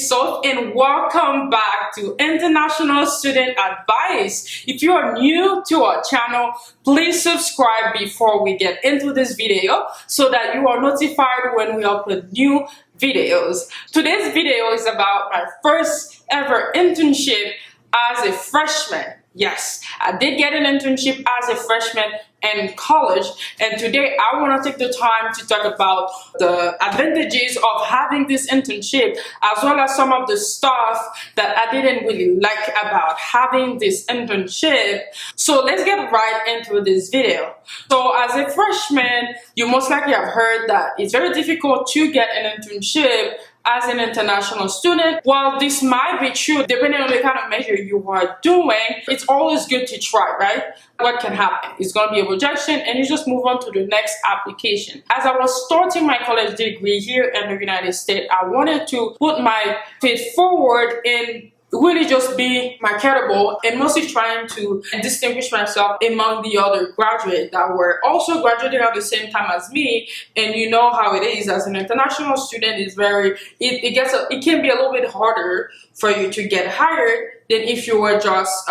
Sof, and welcome back to International Student Advice. If you are new to our channel, please subscribe before we get into this video so that you are notified when we upload new videos. Today's video is about my first ever internship as a freshman. Yes, I did get an internship as a freshman in college, and today I want to take the time to talk about the advantages of having this internship, as well as some of the stuff that I didn't really like about having this internship. So let's get right into this video. So as a freshman, you most likely have heard that it's very difficult to get an internship as an international student. While this might be true, depending on the kind of measure you are doing, it's always good to try, right? What can happen? It's going to be a rejection and you just move on to the next application. As I was starting my college degree here in the United States, I wanted to put my faith forward in really just be marketable and mostly trying to distinguish myself among the other graduates that were also graduating at the same time as me. And you know how it is as an international student, is very it can be a little bit harder for you to get hired than if you were just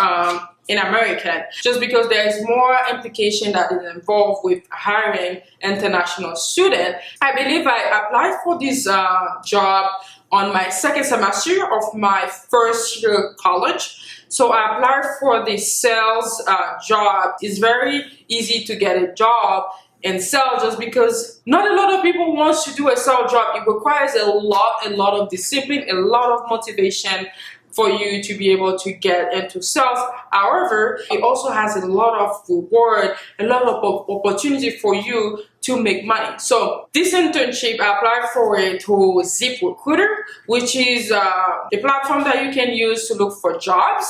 in American, just because there is more implication that is involved with hiring international student. I believe I applied for this job on my second semester of my first year of college. So I applied for the sales job. It's very easy to get a job in sales just because not a lot of people want to do a sales job. It requires a lot of discipline, a lot of motivation for you to be able to get into sales. However, it also has a lot of reward, a lot of opportunity for you to make money. So this internship, I applied for it through ZipRecruiter, which is a platform that you can use to look for jobs.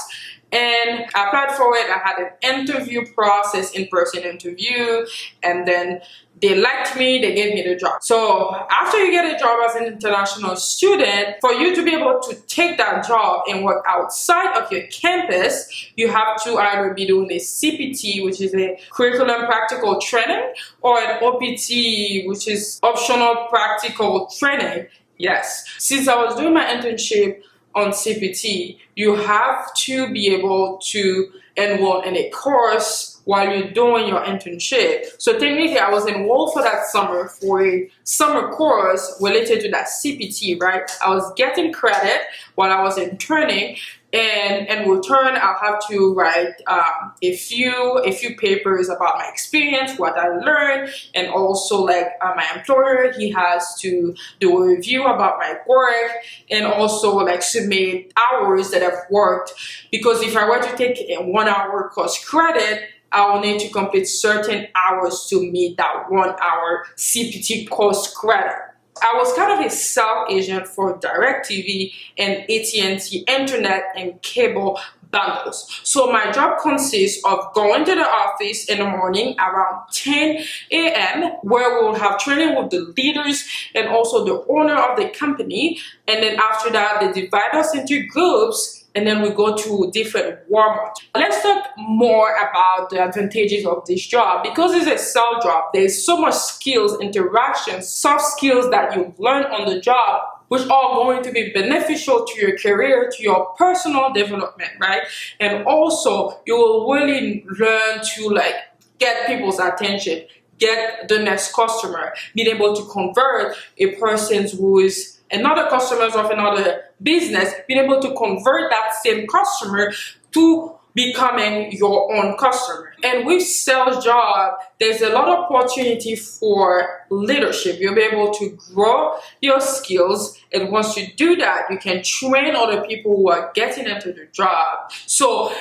And I applied for it. I had an interview process, in-person interview, and then they liked me, they gave me the job. So after you get a job as an international student, for you to be able to take that job and work outside of your campus, you have to either be doing a CPT, which is a curriculum practical training, or an OPT, which is optional practical training. Yes, since I was doing my internship on CPT, you have to be able to enroll in a course while you're doing your internship. So technically, I was enrolled for that summer for a summer course related to that CPT, right? I was getting credit while I was interning, and in return, I'll have to write a few papers about my experience, what I learned, and also like my employer, he has to do a review about my work and also like submit hours that I've worked. Because if I were to take a 1 hour course credit, I will need to complete certain hours to meet that 1 hour CPT course credit. I was kind of a sales agent for DirecTV and AT&T internet and cable bundles. So my job consists of going to the office in the morning around 10 a.m. where we will have training with the leaders and also the owner of the company. And then after that, they divide us into groups, and then we go to different warm-ups. Let's talk more about the advantages of this job. Because it's a sales job, there's so much skills, interactions, soft skills that you learn on the job, which are going to be beneficial to your career, to your personal development, right? And also, you will really learn to like get people's attention, get the next customer, being able to convert a person who is another customers of another business, being able to convert that same customer to becoming your own customer. And with sales job, there's a lot of opportunity for leadership. You'll be able to grow your skills, and once you do that, you can train other people who are getting into the job. So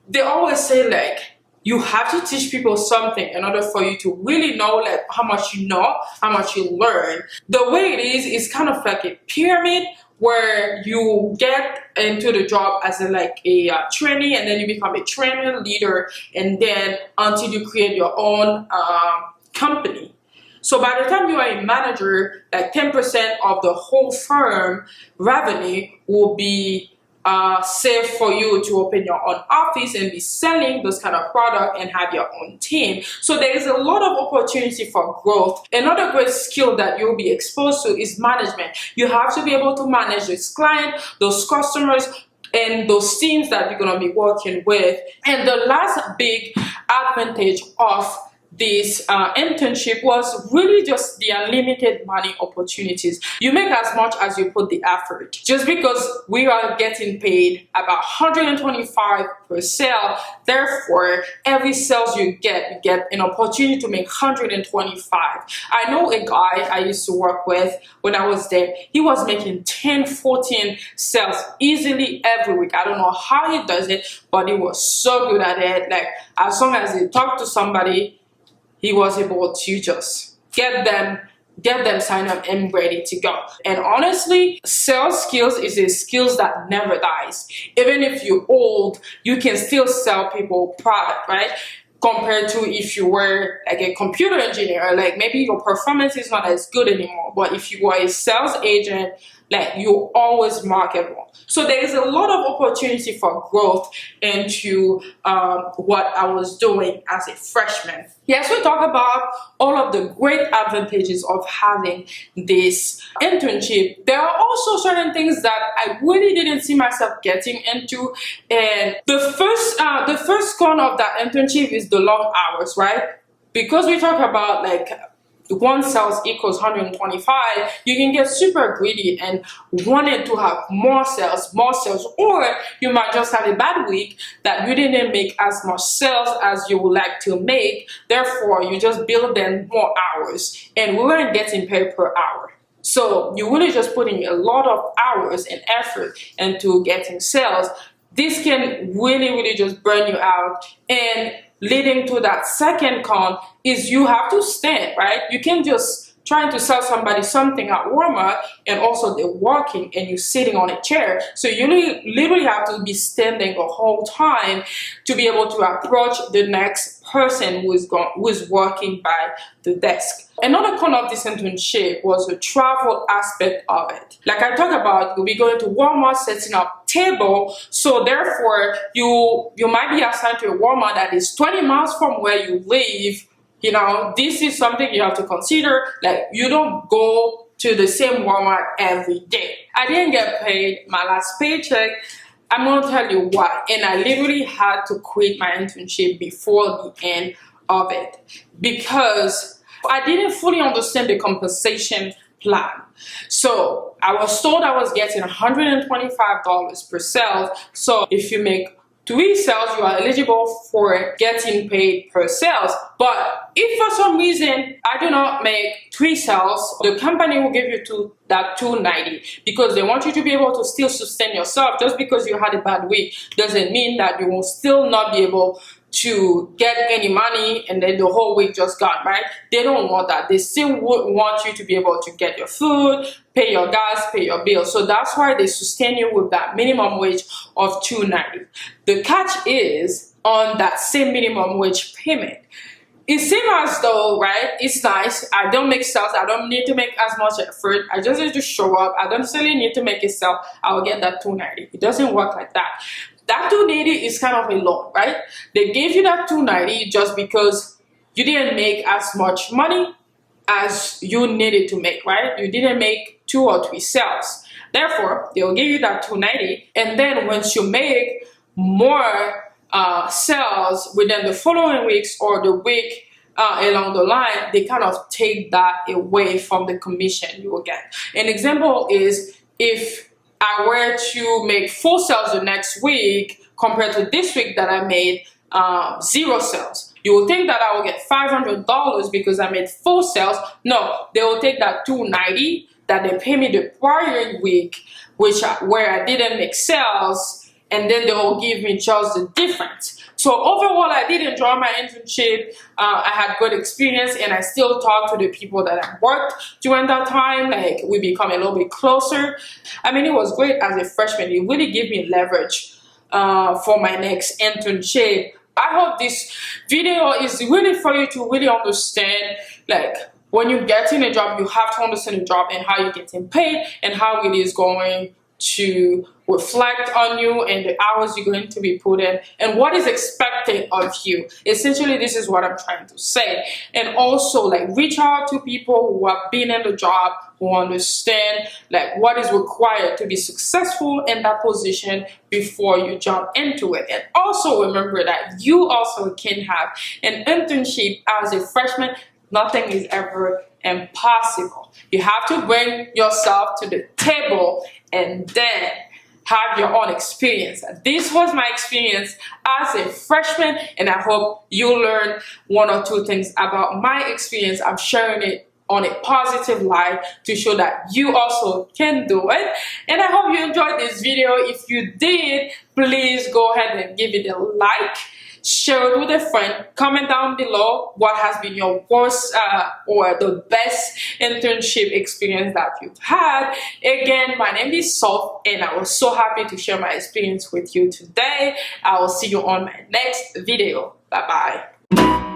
they always say like, you have to teach people something in order for you to really know like how much you know, how much you learn. The way it is kind of like a pyramid where you get into the job as a trainee, and then you become a trainer, leader, and then until you create your own company. So by the time you are a manager, like 10% of the whole firm revenue will be safe for you to open your own office and be selling those kind of product and have your own team. So there is a lot of opportunity for growth. Another great skill that you'll be exposed to is management. You have to be able to manage this client, those customers, and those teams that you're going to be working with. And the last big advantage of this internship was really just the unlimited money opportunities. You make as much as you put the effort. Just because we are getting paid about 125 per sale, therefore every sales you get an opportunity to make 125. I know a guy I used to work with when I was there. He was making 10, 14 sales easily every week. I don't know how he does it, but he was so good at it. Like, as long as he talked to somebody, he was able to just get them signed up and ready to go. And honestly, sales skills is a skills that never dies. Even if you're old, you can still sell people product, right? Compared to if you were like a computer engineer, like maybe your performance is not as good anymore. But if you were a sales agent, like, you're always marketable. So there is a lot of opportunity for growth into what I was doing as a freshman. Yes, we talk about all of the great advantages of having this internship. There are also certain things that I really didn't see myself getting into. And the first con of that internship is the long hours, right? Because we talk about like one sales equals 125, you can get super greedy and wanted to have more sales, or you might just have a bad week that you didn't make as much sales as you would like to make. Therefore, you just build in more hours, and we weren't getting paid per hour. So you really just putting a lot of hours and effort into getting sales. This can really just burn you out. And leading to that second con is you have to stand, right? You can't just trying to sell somebody something at Walmart and also they're walking and you're sitting on a chair. So you literally have to be standing the whole time to be able to approach the next person who is working by the desk. Another con of this internship was the travel aspect of it. Like I talked about, you'll be going to Walmart, setting up table. So therefore, you might be assigned to a Walmart that is 20 miles from where you live. You know, this is something you have to consider. Like, you don't go to the same Walmart every day. I didn't get paid my last paycheck. I'm going to tell you why. And I literally had to quit my internship before the end of it because I didn't fully understand the compensation plan. So I was told I was getting $125 per sale. So if you make 3 sales, you are eligible for getting paid per sales. But if for some reason I do not make 3 sales, the company will give you that $290 because they want you to be able to still sustain yourself. Just because you had a bad week doesn't mean that you will still not be able to get any money and then the whole week just gone, right? They don't want that. They still would want you to be able to get your food, pay your gas, pay your bills. So that's why they sustain you with that minimum wage of $290. The catch is on that same minimum wage payment. It seems as though, right, it's nice. I don't make sales. I don't need to make as much effort. I just need to show up. I don't necessarily need to make a sale. I will get that $290. It doesn't work like that. That $290 is kind of a loan, right? They gave you that $290 just because you didn't make as much money as you needed to make, right? You didn't make 2 or 3 sales. Therefore, they will give you that $290. And then once you make more sales within the following weeks or the week along the line, they kind of take that away from the commission you will get. An example is if I were to make 4 sales the next week compared to this week that I made 0 sales. You will think that I will get $500 because I made 4 sales. No, they will take that $290 that they pay me the prior week, where I didn't make sales, and then they will give me just the difference. So overall, I did enjoy my internship. I had good experience, and I still talk to the people that I worked during that time. Like, we become a little bit closer. I mean, it was great as a freshman. It really gave me leverage for my next internship. I hope this video is really for you to really understand, like, when you get in a job, you have to understand the job and how you're getting paid and how it is going to reflect on you and the hours you're going to be put in and what is expected of you. Essentially, this is what I'm trying to say. And also, like, reach out to people who have been in the job, who understand like what is required to be successful in that position before you jump into it. And also remember that you also can have an internship as a freshman. Nothing is ever impossible. You have to bring yourself to the table and then have your own experience. This was my experience as a freshman, and I hope you learn one or two things about my experience. I'm sharing it on a positive light to show that you also can do it. And I hope you enjoyed this video. If you did, please go ahead and give it a like, share it with a friend, comment down below what has been your worst or the best internship experience that you've had. Again, my name is Soph, and I was so happy to share my experience with you today. I will see you on my next video. Bye bye.